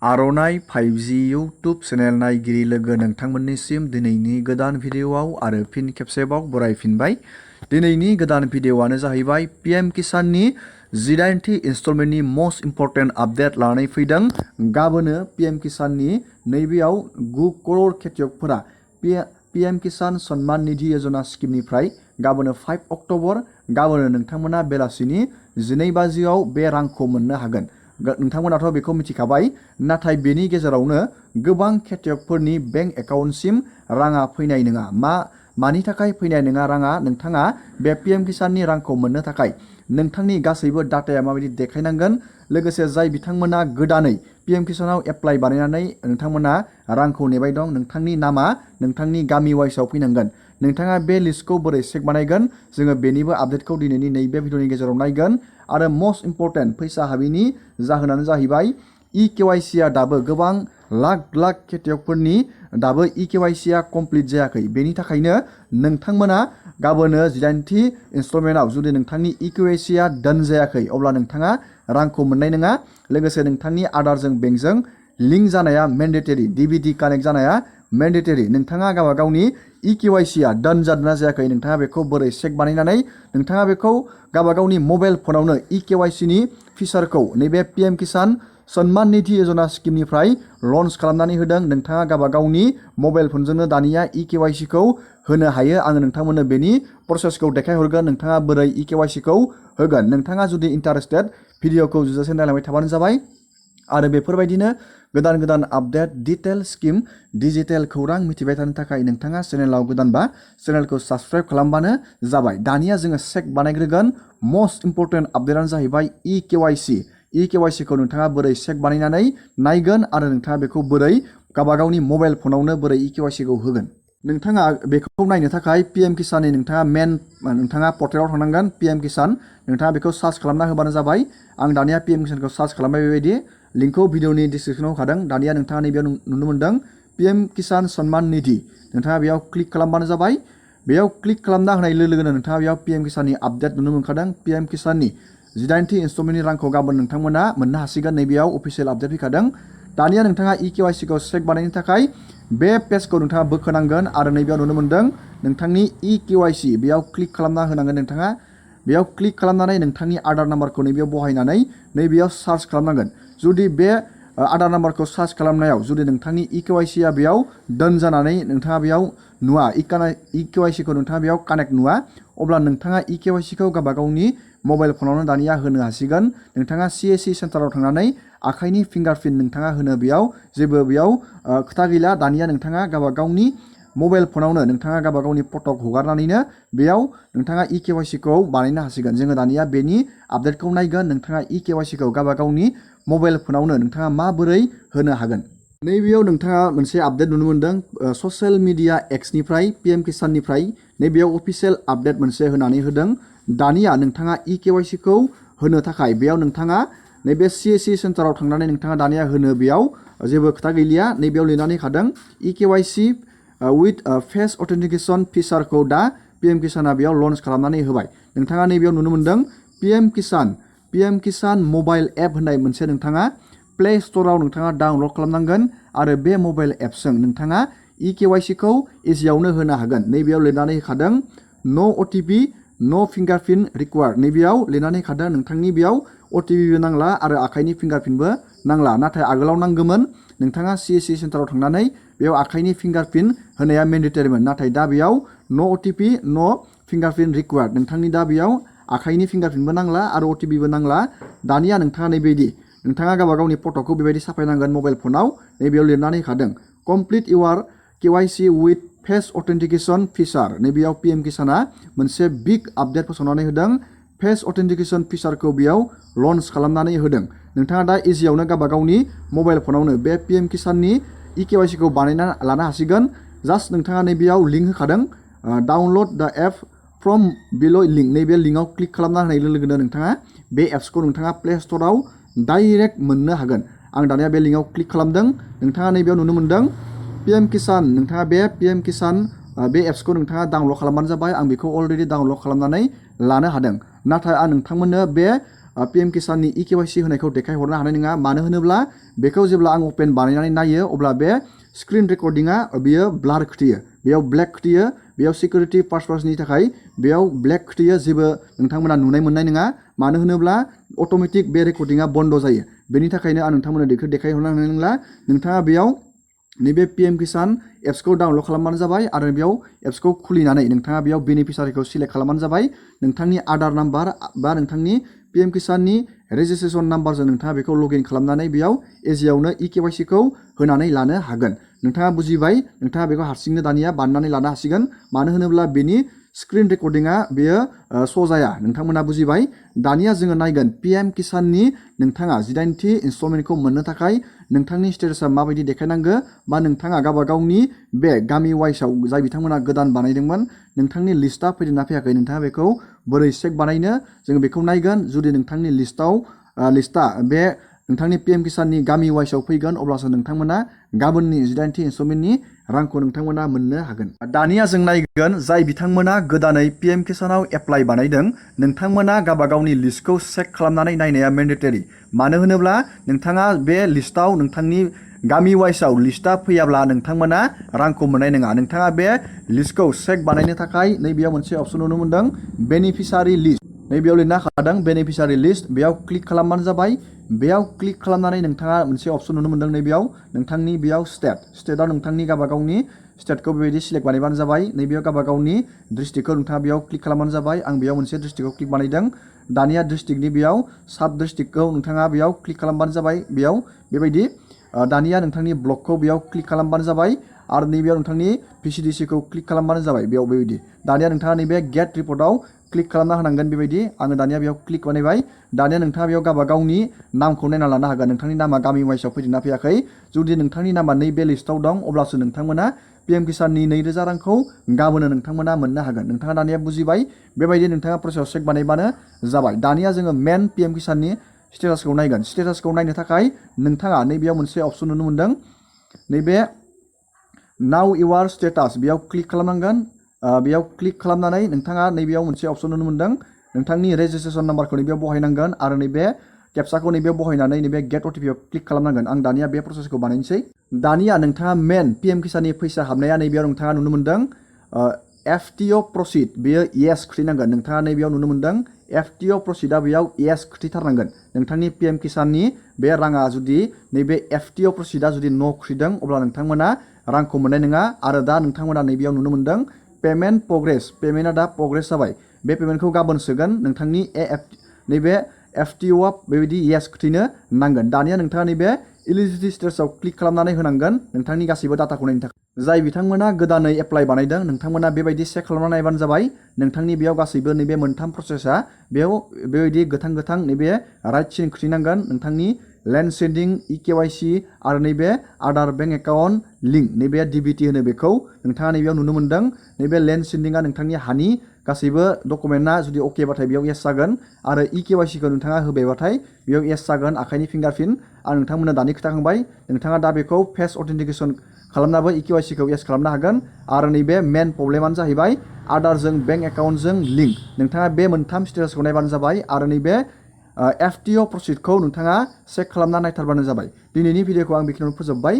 आर'नाइ 5G YouTube channel नायगिरि लोगो नोंथांमोननिसिम दिनैनि गोदान भिडिअ'आव आरो फिन खेबसेबाव बरायफिनबाय। दिनैनि गोदान भिडिअ'आनो जाहैबाय PM किसाननि 18थि इनस्टलमेन्टनि मस्ट इम्परटेन्ट आपडेट लानानै फैदों। गाबोनो PM किसाननि नैबेयाव 9 करोड़ खेतियकफोरा PM किसान सन्मान निधि योजना स्किमनिफ्राय गाबोनो 5 अक्ट'बर गाबोनो नोंथांमोना बेलासिनि 12 बाजियाव बे रांखौ मोननो हागोन। नोंथांमोनाथ' बेखौ मिथिखाबाय, नाथाय बेनि गेजेरावनो गोबां खेतियकफोरनि बेंक एकाउन्टसिम राङा फैनाय नङा। मानि थाखाय फैनाय नङा राङा? नोंथाङा बे PM किसाननि रांखौ मोननो थाखाय नोंथांनि गासैबो डाटाया माबायदि देखायनांगोन, लोगोसे जाय बिथांमोना गोदानै PM किसानाव एप्लाइ बानायनानै नोंथांमोना रांखौ नेबाय दं, नोंथांनि नामा नोंथांनि गामि वाइसआव फैनांगोन। नोंथाङा बे लिस्टखौ बोरै चेक बानायगोन, जोङो बेनिबो आपडेटखौ दिनैनि नैबे भिडिअनि गेजेराव नायगोन। आरो मस्ट इम्परटेन्ट फैसा हाबिनि जाहोनानो जाहैबाय EKYCआ दाबो गोबां लाख खेतियकफोरनि दाबो EKYCआ कमप्लिट जायाखै। बेनि थाखायनो नोंथांमोना गाबोनो 18थि इनस्टलमेन्टआव जुदि नोंथांनि EKYCआ डान जायाखै अब्ला नोंथाङा रांखौ मोननाय नङा। लोगोसे नोंथांनि आधारजों बेंकजों लिंक जानाया मेन्डेटरि, DBT कानेक्ट जानाया मेन्डेटरि। नोंथाङा गावबा गावनि EKYCआ डान जादोंना जायाखै नोंथाङा बेखौ बोरै चेक बानायनानै नोंथाङा बेखौ गावबा गावनि मबाइल फनावनो EKYCनि फिचारखौ नैबे PM किसान सन्मान निधि योजना स्किमनिफ्राय लन्च खालामनानै होदों। नोंथाङा गावबा गावनि मबाइल फनजोंनो दानिया EKYCखौ होनो हायो। आङो नोंथांमोननो बेनि प्रसेसखौ देखायहरगोन, नोंथाङा बोरै EKYCखौ होगोन। नोंथाङा जुदि इन्टारेस्टेड भिडिअखौ जुजासे नायलांबाय थाबानो जाबाय। आरो बेफोरबायदिनो गोदान आपडेट डिटेल स्किम डिजिटेल खौरां मिथिबाय थानो थाखाय नोंथाङा चेनेलाव गोदानबा चेनेलखौ साबस्क्राइब खालामबानो जाबाय। दानिया जोङो चेक बानायग्रोगोन। मस्ट इम्परटेन्ट आपडेटआनो जाहैबाय EKYCखौ नोंथाङा बोरै चेक बानायनानै नायगोन आरो नोंथाङा बेखौ बोरै गावबा गावनि मबाइल फनावनो बोरै EKYCखौ होगोन। नोंथाङा बेखौ नायनो थाखाय PM किसाननि नोंथाङा पर्टेलाव थांनांगोन। PM किसान नोंथाङा बेखौ सार्च खालामना होबानो जाबाय। आं दानिया PM किसानखौ सार्च खालामबाय, बेबायदि लिंकखौ भिडिअनि डिसक्रिपसनाव होखादों। दानिया नोंथाङा नैबेयाव नुनो मोन्दों PM किसान सन्मान निधि। नोंथाङा बेयाव क्लिक खालामबानो जाबाय। बेयाव क्लिक खालामना होनाय लोगो लोगोनो नोंथाङा बेयाव PM किसाननि आपडेट नुनो मोनखादों। PM किसाननि 18थि इनस्टलमेन्टनि रांखौ गाबोन नोंथांमोना मोननो हासिगोन। नैबेयाव अफिसियेल आपडेट फैखादों। दानिया नोंथाङा EKYCखौ चेक बानायनो थाखाय बे पेजखौ नोंथाङा बोखोनांगोन आरो नैबेयाव नुनो मोन्दों नोंथांनि EKYC, बेयाव क्लिक खालामना होनांगोन। नोंथाङा बेयाव क्लिक खालामनानै नोंथांनि आधार नाम्बारखौ नैबेयाव बहायनानै नैबेयाव सार्च खालामनांगोन। जुदि बे आधार नाम्बारखौ सार्च खालामनायाव जुदि नोंथांनि EKYCआ बेयाव डान जानानै नोंथाङा बेयाव नुवा, EKYCखौ नोंथाङा बेयाव कानेक्ट नुवा, अब्ला नोंथाङा EKYCखौ गावबा गावनि मबाइल फनावनो दानिया होनो हासिगोन। नोंथाङा CSC सेन्टाराव थांनानै आखाइनि फिंगारप्रिन्ट नोंथाङा होनो बेयाव जेबो खोथा गैला। दानिया नोंथाङा गावबा गावनि मबाइल फनावनो नोंथाङा गावबा गावनि फटक हगारनानैनो बेयाव नोंथाङा EKYCखौ बानायनो हासिगोन। जोङो दानिया बेनि आपडेटखौ नायगोन। नोंथाङा EKYCखौ गावबा गावनि मबाइल फनावनो नोंथाङा माबोरै होनो हागोन। नैबेयाव नोंथाङा मोनसे आपडेट नुनो मोन्दों ससियेल मिडिया एक्सनिफ्राय PM किसाननिफ्राय नैबेयाव अफिसियेल आपडेट मोनसे होनानै होदों। दानिया नोंथाङा EKYCखौ होनो थाखाय बेयाव नोंथाङा नैबे CSC सेन्टाराव थांनानै नोंथाङा दानिया होनो बेयाव जेबो खोथा गैलिया। नैबेयाव लिरनानै होखादों EKYC विथ फेस अथेन्टिकेसन फिचारखौ दा PM किसाना बेयाव लन्च खालामनानै होबाय। नोंथाङा नैबेयाव नुनो मोन्दों PM किसान मबाइल एप होननाय मोनसे नोंथाङा प्ले स्ट'राव नोंथाङा डाउनलड खालामनांगोन आरो बे मबाइल एपजों नोंथाङा EKYCखौ इजियावनो होनो हागोन। नैबेयाव लिरनानै होखादों नो OTP नो फिंगारप्रिन्ट रिक्वायर्ड। नैबेयाव लिरनानै होखादों नोंथांनि बेयाव OTPबो नांला आरो आखाइनि फिंगारप्रिन्टबो नांला। नाथाय आगोलाव नांगौमोन। नोंथाङा CSC सेन्टाराव थांनानै बेयाव आखाइनि फिंगारप्रिन्ट होनाया मेन्डेटरिमोन। नाथाय दा बेयाव नो OTP नो फिंगारप्रिन्ट रिक्वायर्ड। नोंथांनि दा बेयाव आखाइनि फिंगारप्रिन्टबो नांला आरो OTPबो नांला। दानिया नोंथाङा नैबायदि नोंथाङा गावबा गावनि फट'खौ बेबायदि साफायनांगोन मबाइल फनाव। नैबेयाव लिरनानै होखादों complete your KYC with face authentication feature. नैबेयाव PM किसाना मोनसे बिग आपडेट फोसावनानै होदों। फेस अथेन्टिकेसन फिचारखौ बेयाव लन्च खालामनानै होदों। नोंथाङा दा इजियावनो गावबा गावनि मबाइल फनावनो बे PM किसाननि EKYCखौ बानायना लानो हासिगोन। जास्ट नोंथाङा नैबेयाव लिंक होखादों डाउनलड द एप फ्रम बिल' लिंक। नैबे लिंकआव क्लिक खालामना होनाय लोगो लोगोनो नोंथाङा बे एप्सखौ नोंथाङा प्ले स्ट'राव डाइरेक्ट मोननो हागोन। आं दानिया बे लिंकआव क्लिक खालामदों। नोंथाङा नैबेयाव नुनो मोन्दों PM किसान। नोंथाङा बे PM किसान बे एप्सखौ नोंथाङा डाउनलड खालामबानो जाबाय। आं बेखौ अलरेडि डाउनलड खालामनानै लानो हादों। नाथाय आं नोंथांमोननो बे PMkisanनि EKYC होनायखौ देखायहरनो हानाय नङा। मानो होनोब्ला बेखौ जेब्ला आं अपेन बानायनानै नायो अब्ला बे स्क्रिन रेकर्डिंआ बेयो ब्लार खिथियो, बेयाव ब्लेक खिथियो, बेयाव सिकिउरिटि पार्पसनि थाखाय बेयाव ब्लेक खिथियो, जेबो नोंथांमोना नुनाय मोननाय नङा। मानो होनोब्ला अट'मेटिक बे रेकर्डिंआ बन्द जायो। बेनि थाखायनो आं नोंथांमोननो बेखौ देखायहरनो हानाय नंला। नोंथाङा बेयाव नैबे PMkisan एप्सखौ डाउनलड खालामबानो जाबाय आरो बेयाव एप्सखौ खुलिनानै नोंथाङा बेयाव बेनिफिसारिखौ सिलेक्ट खालामबानो जाबाय। नोंथांनि आधार नाम्बार बा नोंथांनि PMkisanनि रेजिस्ट्रेसन नाम्बारजों नोंथाङा बेखौ लगइन खालामनानै बेयाव इजियावनो EKYCखौ होनानै लानो हागोन। नोंथाङा बुजिबाय, नोंथाङा बेखौ हारसिंनो दानिया बानायनानै लानो हासिगोन। मानो होनोब्ला बेनि स्क्रिन रेकर्डिंआ बेयो श' जाया। नोंथांमोना बुजिबाय। दानिया जोङो नायगोन PMkisanनि नोंथाङा 8थि इनस्टलमेन्टखौ मोननो थाखाय नोंथांनि स्टेटासा माबायदि देखायनांगो, बा नोंथाङा गावबा गावनि बे गामि वाइसआव जाय बिथांमोना गोदान बानायदोंमोन नोंथांनि लिस्टआ फैदोंना फैयाखै, नोंथाङा बेखौ बोरै चेक बानायनो जोङो बेखौ नायगोन। जुदि नोंथांनि लिस्टआ बे नोंथांनि PMkisanनि गामि वाइसआव फैगोन अब्लासो नोंथांमोना गाबोननि 8थि इनस्टलमेन्टनि रांखौ नोंथांमोना मोननो हागोन। दानिया जों नायगोन जाय बिथांमोना गोदानै PMkisanआव एप्लाइ बानायदों नोंथांमोना गावबा गावनि लिस्टखौ चेक खालामनानै नायनाया मेन्डेटरि। मानो होनोब्ला नोंथाङा बे लिस्टआव नोंथांनि गामि वाइसआव लिस्टआ फैयाब्ला नोंथांमोना रांखौ मोननाय नङा। नोंथाङा बे लिस्टखौ चेक बानायनो थाखाय नैबेयाव मोनसे अपसन नुनो मोनदों, बेनिफिसारि लिस्ट। नैबेयाव लिरना होखादों बेनिफिसारि लिस्ट, बेयाव क्लिक खालामबानो जाबाय। बेयाव क्लिक खालामनानै नोंथाङा मोनसे अपसन नुनो मोनदों नैबेयाव नोंथांनि बेयाव स्टेटआव नोंथांनि गावबा गावनि स्टेटखौ बेबायदि सिलेक्ट बानायबानो जाबाय। नैबेयाव गावबा गावनि डिस्ट्रिक्टखौ नोंथाङा बेयाव क्लिक खालामबानो जाबाय। आं बेयाव मोनसे डिस्ट्रिक्टखौ क्लिक बानायदों। दानिया डिस्ट्रिक्टनि बेयाव साब डिस्ट्रिक्टखौ नोंथाङा बेयाव क्लिक खालामबानो जाबाय। बेयाव बेबायदि दानिया नोंथांनि ब्लकखौ बेयाव क्लिक खालामबानो जाबाय आरो नैबेयाव नोंथांनि PCDCखौ क्लिक खालामबानो जाबाय। बेयाव बेबायदि दानिया नोंथाङा नैबे गेट रिपर्टआव क्लिक खालामना होनांगोन। बेबायदि आङो दानिया बेयाव क्लिक बानायबाय। दानिया नोंथाङा बेयाव गावबा गावनि नामखौ नायना लानो हागोन, नोंथांनि नामा गामि वाइसआव फैदोंना फैयाखै। जुदि नोंथांनि नामा नैबे लिस्टआव दं अब्लासो नोंथांमोना PMkisanनि 2000 रांखौ गाबोनो नोंथांमोना मोननो हागोन। नोंथाङा दानिया बुजिबाय। बेबायदि नोंथाङा प्रसेसआव चेक बानायबानो जाबाय। दानिया जोङो मेन PMkisanनि स्टेटासखौ नायगोन। स्टेटासखौ नायनो थाखाय नोंथाङा नैबेयाव मोनसे अपसन नुनो मोनदों, नैबे नाउ इउआर स्टेटास, बेयाव क्लिक खालामनांगोन। बेयाव क्लिक खालामनानै नोंथाङा नैबेयाव मोनसे अपसन नुनो मोनदों, नोंथांनि रेजिस्ट्रेसन नाम्बारखौ नैबेयाव बहायनांगोन आरो नैबे केप्साखौ नैबेयाव बहायनानै नैबे गेट OTPआव क्लिक खालामनांगोन। आं दानिया बे प्रसेसखौ बानायनोसै। दानिया नोंथाङा मेन PMkisanनि फैसा हाबनाया नैबेयाव नोंथाङा नुनो मोनदों FTO प्रसिड, बेयो येस खिथिनांगोन। नोंथाङा नैबेयाव नुनो मोनदों FTO प्रसिडआ बेयाव येस खिथिथारनांगोन। नोंथांनि PMkisanनि बे राङा जुदि नैबे FTO प्रसिडआ जुदि न' खिथिदों अब्ला नोंथांमोना रांखौ मोननाय नङा। आरो दा नोंथांमोना नैबेयाव नुनो मोनदों पेमेन्ट प्रग्रेस, पेमेन्टआ दा प्रग्रेस जाबाय। बे पेमेन्टखौ गाबोन सोगोन। नोंथांनि नैबे FTOआ बेबायदि येस खिथिनो नांगोन। दानिया नोंथाङा नैबे इलिजिबिलिटि स्टेटासआव क्लिक खालामनानै होनांगोन नोंथांनि गासैबो डाटाखौ नायनो थाखाय। जाय बिथांमोना गोदानै एप्लाइ बानायदों नोंथांमोना बेबायदि चेक खालामना नायबानो जाबाय। नोंथांनि बेयाव गासैबो नैबे मोनथाम प्रसेसा बेयाव बेबायदि गोथां नैबे राइट सिन खिथिनांगोन। नोंथांनि लेन्ड सेन्डिं, EKYC आरो नैबे आधार बेंक एकाउन्ट लिंक, नैबे DBT होनो बेखौ नोंथाङा नैबेयाव नुनो मोनदों। नैबे लेन्ड सेन्डिंआ नोंथांनि हानि गासैबो डकुमेन्टआ जुदि अके बाथाय बेयाव येस जागोन आरो EKYCखौ नोंथाङा होबायबाथाय बेयाव येस जागोन। आखाइनि फिंगारप्रिन्ट आं नोंथांमोननो दानि खोथाखांबाय। नोंथाङा दा बेखौ फेस अथेन्टिकेसन खालामनाबो EKYCखौ येस खालामनो हागोन। आरो नैबे मेन प्रब्लेमानो जाहैबाय आधारजों बेंक एकाउन्टजों लिंक। नोंथाङा बे मोनथाम स्टेटासखौ नायबानो जाबाय आरो नैबे FTO प्रसिडखौ नोंथाङा चेक खालामना नायथारबानो जाबाय। दिनैनि भिडिअखौ आं बेखिनियावनो फोजोबबाय।